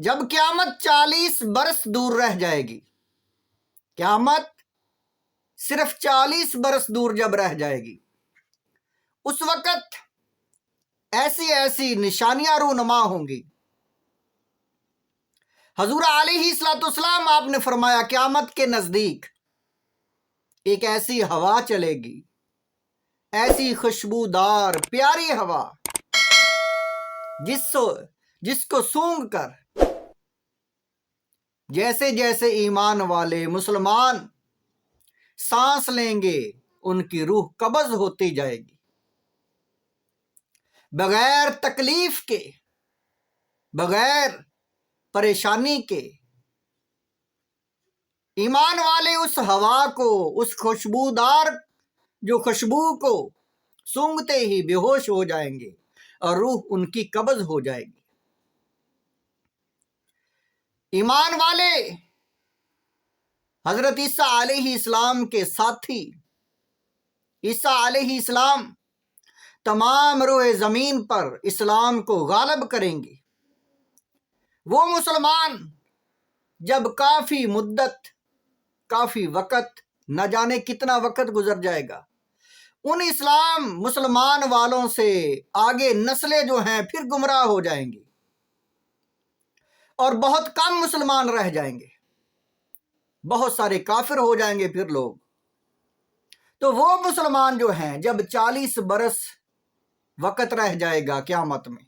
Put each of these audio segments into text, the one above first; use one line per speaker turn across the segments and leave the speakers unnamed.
جب قیامت 40 برس دور رہ جائے گی، قیامت صرف 40 برس دور جب رہ جائے گی، اس وقت ایسی ایسی نشانیاں رونما ہوں گی۔ حضور علیہ السلام آپ نے فرمایا قیامت کے نزدیک ایک ایسی ہوا چلے گی، ایسی خوشبودار پیاری ہوا جس کو سونگھ کر جیسے جیسے ایمان والے مسلمان سانس لیں گے ان کی روح قبض ہوتی جائے گی، بغیر تکلیف کے، بغیر پریشانی کے۔ ایمان والے اس ہوا کو، اس خوشبودار خوشبو کو سونگھتے ہی بے ہوش ہو جائیں گے اور روح ان کی قبض ہو جائے گی۔ ایمان والے حضرت عیسیٰ علیہ السلام کے ساتھی، عیسیٰ علیہ السلام تمام روئے زمین پر اسلام کو غالب کریں گے۔ وہ مسلمان جب کافی مدت، کافی وقت، نہ جانے کتنا وقت گزر جائے گا، ان اسلام مسلمان والوں سے آگے نسلیں جو ہیں پھر گمراہ ہو جائیں گی اور بہت کم مسلمان رہ جائیں گے، بہت سارے کافر ہو جائیں گے پھر لوگ۔ تو وہ مسلمان جو ہیں جب 40 برس وقت رہ جائے گا قیامت میں،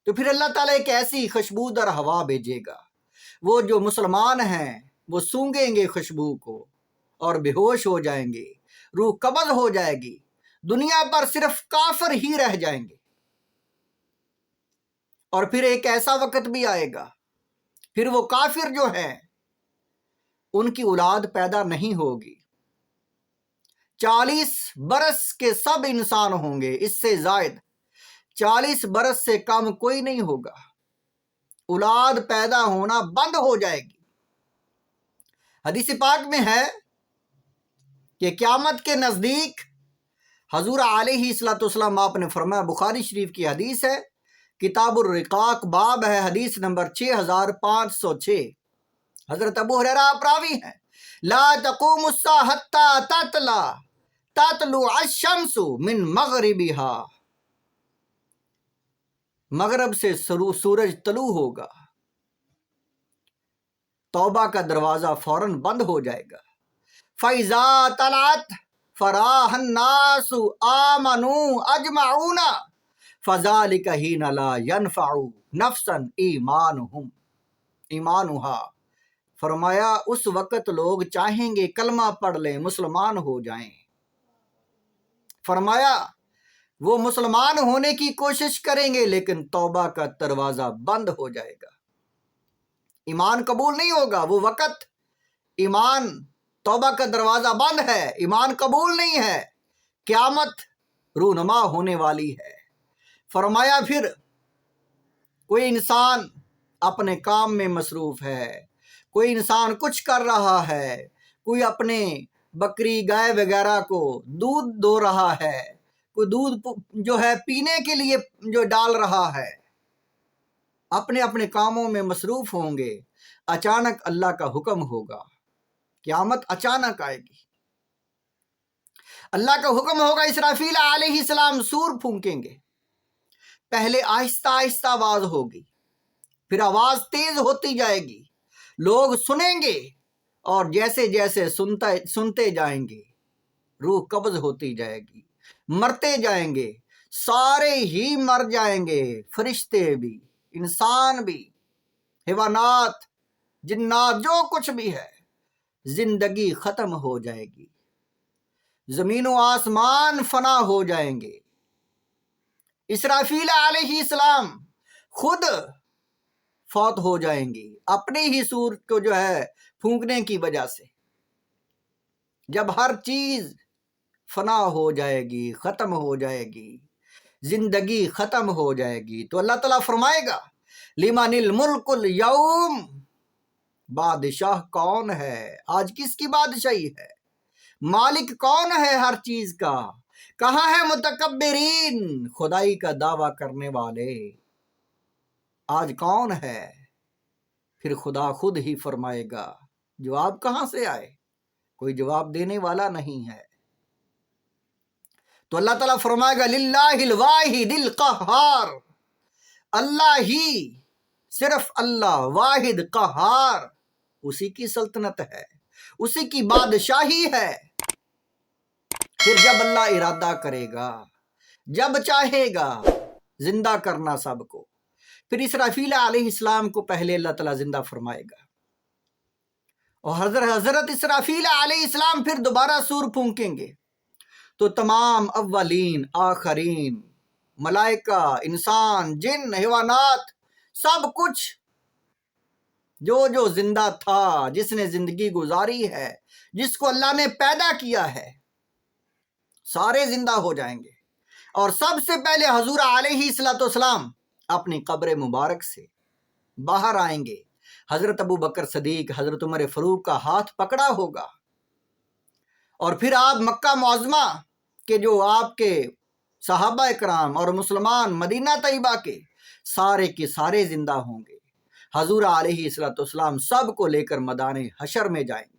تو پھر اللہ تعالیٰ ایک ایسی خوشبودار ہوا بھیجے گا، وہ جو مسلمان ہیں وہ سونگیں گے خوشبو کو اور بے ہوش ہو جائیں گے، روح قبض ہو جائے گی، دنیا پر صرف کافر ہی رہ جائیں گے۔ اور پھر ایک ایسا وقت بھی آئے گا، پھر وہ کافر جو ہیں ان کی اولاد پیدا نہیں ہوگی۔ 40 برس کے سب انسان ہوں گے، اس سے زائد 40 برس سے کم کوئی نہیں ہوگا، اولاد پیدا ہونا بند ہو جائے گی۔ حدیث پاک میں ہے کہ قیامت کے نزدیک حضور علیہ السلام آپ نے فرمایا، بخاری شریف کی حدیث ہے، کتاب الرقاق باب ہے، حدیث نمبر 6506، حضرت ابو ہریرہ آپ راوی ہیں، لا تقوم الساعة حتى تطلع الشمس من مغربها، مغرب سے سورج طلوع ہوگا، توبہ کا دروازہ فوراً بند ہو جائے گا۔ فَإِذَا طَلَعَتْ فَرَاحَ النَّاسُ آمَنُوا أَجْمَعُونَ فَذَلِكَ حِينَ لَا يَنْفَعُ نَفْسًا ایمانُهَا، فرمایا اس وقت لوگ چاہیں گے کلمہ پڑھ لیں، مسلمان ہو جائیں، فرمایا وہ مسلمان ہونے کی کوشش کریں گے لیکن توبہ کا دروازہ بند ہو جائے گا، ایمان قبول نہیں ہوگا۔ وہ وقت ایمان، توبہ کا دروازہ بند ہے، ایمان قبول نہیں ہے، قیامت رونما ہونے والی ہے۔ فرمایا پھر کوئی انسان اپنے کام میں مصروف ہے، کوئی انسان کچھ کر رہا ہے، کوئی اپنے بکری گائے وغیرہ کو دودھ دو رہا ہے، کوئی دودھ جو ہے پینے کے لیے جو ڈال رہا ہے، اپنے اپنے کاموں میں مصروف ہوں گے۔ اچانک اللہ کا حکم ہوگا، قیامت اچانک آئے گی، اللہ کا حکم ہوگا، اسرافیل علیہ السلام سور پھونکیں گے، پہلے آہستہ آہستہ آواز ہوگی، پھر آواز تیز ہوتی جائے گی، لوگ سنیں گے اور جیسے جیسے سنتے جائیں گے روح قبض ہوتی جائے گی، مرتے جائیں گے، سارے ہی مر جائیں گے، فرشتے بھی، انسان بھی، حیوانات، جنات، جو کچھ بھی ہے، زندگی ختم ہو جائے گی، زمین و آسمان فنا ہو جائیں گے۔ اسرافیل علیہ السلام خود فوت ہو جائیں گی اپنی ہی سور کو جو ہے پھونکنے کی وجہ سے۔ جب ہر چیز فنا ہو جائے گی، ختم ہو جائے گی، زندگی ختم ہو جائے گی، تو اللہ تعالیٰ فرمائے گا لمن الملک اليوم، بادشاہ کون ہے آج، کس کی بادشاہی ہے، مالک کون ہے ہر چیز کا، کہاں ہے متکبرین، خدائی کا دعویٰ کرنے والے، آج کون ہے؟ پھر خدا خود ہی فرمائے گا جواب کہاں سے آئے؟ کوئی جواب دینے والا نہیں ہے۔ تو اللہ تعالیٰ فرمائے گا للہ الواحد القہار، اللہ ہی، صرف اللہ واحد قہار، اسی کی سلطنت ہے، اسی کی بادشاہی ہے۔ پھر جب اللہ ارادہ کرے گا، جب چاہے گا زندہ کرنا سب کو، پھر اسرافیل علیہ السلام کو پہلے اللہ تعالیٰ زندہ فرمائے گا، اور حضرت اسرافیل علیہ السلام پھر دوبارہ سور پھونکیں گے، تو تمام اولین آخرین، ملائکہ، انسان، جن، حیوانات، سب کچھ جو زندہ تھا، جس نے زندگی گزاری ہے، جس کو اللہ نے پیدا کیا ہے، سارے زندہ ہو جائیں گے، اور سب سے پہلے حضور علیہ السلام اپنی قبر مبارک سے باہر آئیں گے۔ حضرت ابو بکر صدیق، حضرت عمر فاروق کا ہاتھ پکڑا ہوگا، اور پھر آپ مکہ معظمہ کے جو آپ کے صحابہ اکرام اور مسلمان مدینہ طیبہ کے سارے زندہ ہوں گے۔ حضور علیہ السلام سب کو لے کر میدان حشر میں جائیں گے۔